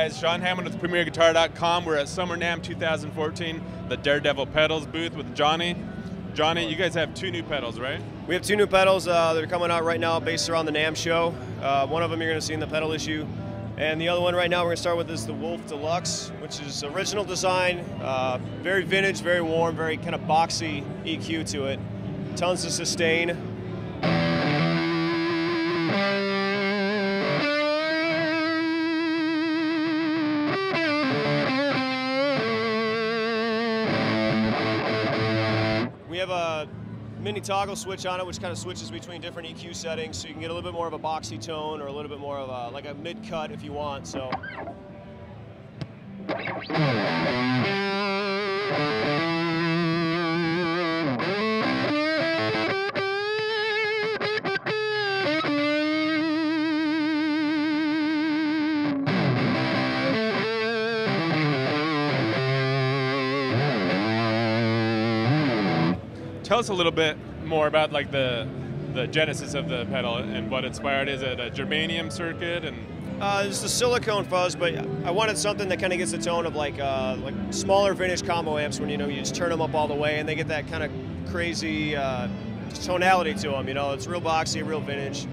guys? Sean Hammond with PremierGuitar.com. We're at Summer NAMM 2014, the Daredevil pedals booth with Johnny. Johnny, you guys have 2 new pedals, right? We have 2 new pedals that are coming out right now based around the NAMM show. One of them you're going to see in the pedal issue. And the other one right now we're going to start with is the Wolf Deluxe, which is original design, very vintage, very warm, very kind of boxy EQ to it. Tons of sustain. We have a mini toggle switch on it, which kind of switches between different EQ settings, so you can get a little bit more of a boxy tone or a little bit more of a, like a mid-cut if you want. So. Tell us a little bit more about like the genesis of the pedal and what inspired. Is it a germanium circuit? And It's a silicone fuzz, but I wanted something that kind of gets the tone of like smaller vintage combo amps when you just turn them up all the way and they get that kind of crazy tonality to them. It's real boxy, real vintage.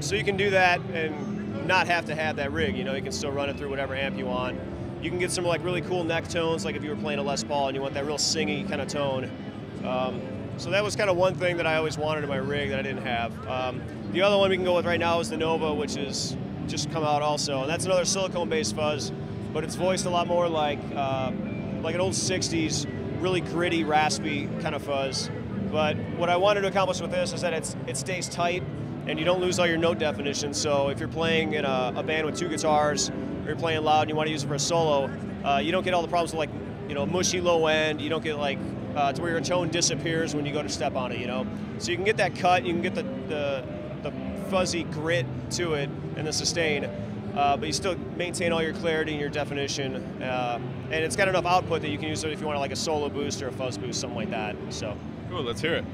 So you can do that and not have to have that rig. You can still run it through whatever amp you want. You can get some like really cool neck tones, like if you were playing a Les Paul and you want that real singy kind of tone. So that was kind of one thing that I always wanted in my rig that I didn't have. The other one we can go with right now is the Nova, which is just come out also, and that's another silicone-based fuzz, but it's voiced a lot more like an old '60s, really gritty, raspy kind of fuzz. But what I wanted to accomplish with this is that it stays tight, and you don't lose all your note definition. So if you're playing in a band with 2 guitars, or you're playing loud and you want to use it for a solo, you don't get all the problems with mushy low end. You don't get to where your tone disappears when you go to step on it, So you can get that cut, you can get the fuzzy grit to it and the sustain, but you still maintain all your clarity and your definition, and it's got enough output that you can use it if you want like a solo boost or a fuzz boost, something like that. So cool, let's hear it.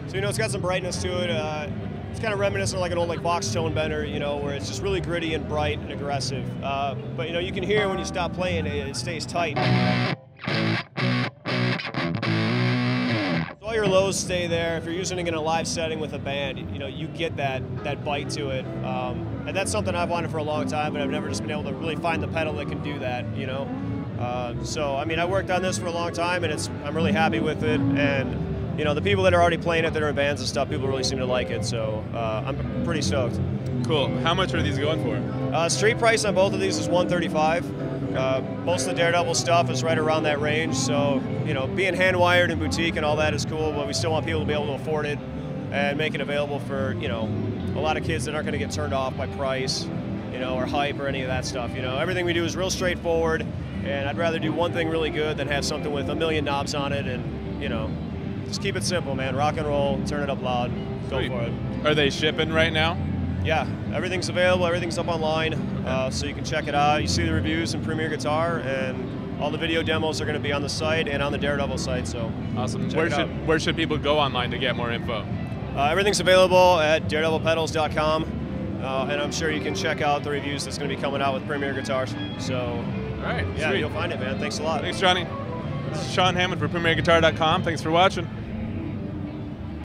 So it's got some brightness to it. It's kind of reminiscent of like an old box tone bender, where it's just really gritty and bright and aggressive. But you can hear when you stop playing, it stays tight. So all your lows stay there. If you're using it in a live setting with a band, you get that bite to it. And that's something I've wanted for a long time, but I've never just been able to really find the pedal that can do that. So I worked on this for a long time, and I'm really happy with it. And the people that are already playing it, that are in bands and stuff, people really seem to like it, so I'm pretty stoked. Cool. How much are these going for? Street price on both of these is $135. Most of the Daredevil stuff is right around that range, so being hand-wired and boutique and all that is cool, but we still want people to be able to afford it and make it available for a lot of kids that aren't going to get turned off by price, or hype or any of that stuff. Everything we do is real straightforward, and I'd rather do one thing really good than have something with a million knobs on it, and just keep it simple, man. Rock and roll, turn it up loud, go for it. Are they shipping right now? Yeah, everything's available, everything's up online, so you can check it out. You see the reviews in Premier Guitar, and all the video demos are going to be on the site and on the Daredevil site, so awesome. Where should people go online to get more info? Everything's available at daredevilpedals.com, and I'm sure you can check out the reviews that's going to be coming out with Premier Guitars. So, all right, yeah, sweet. You'll find it, man. Thanks a lot. Thanks, Johnny. This is Sean Hammond for PremierGuitar.com. Thanks for watching.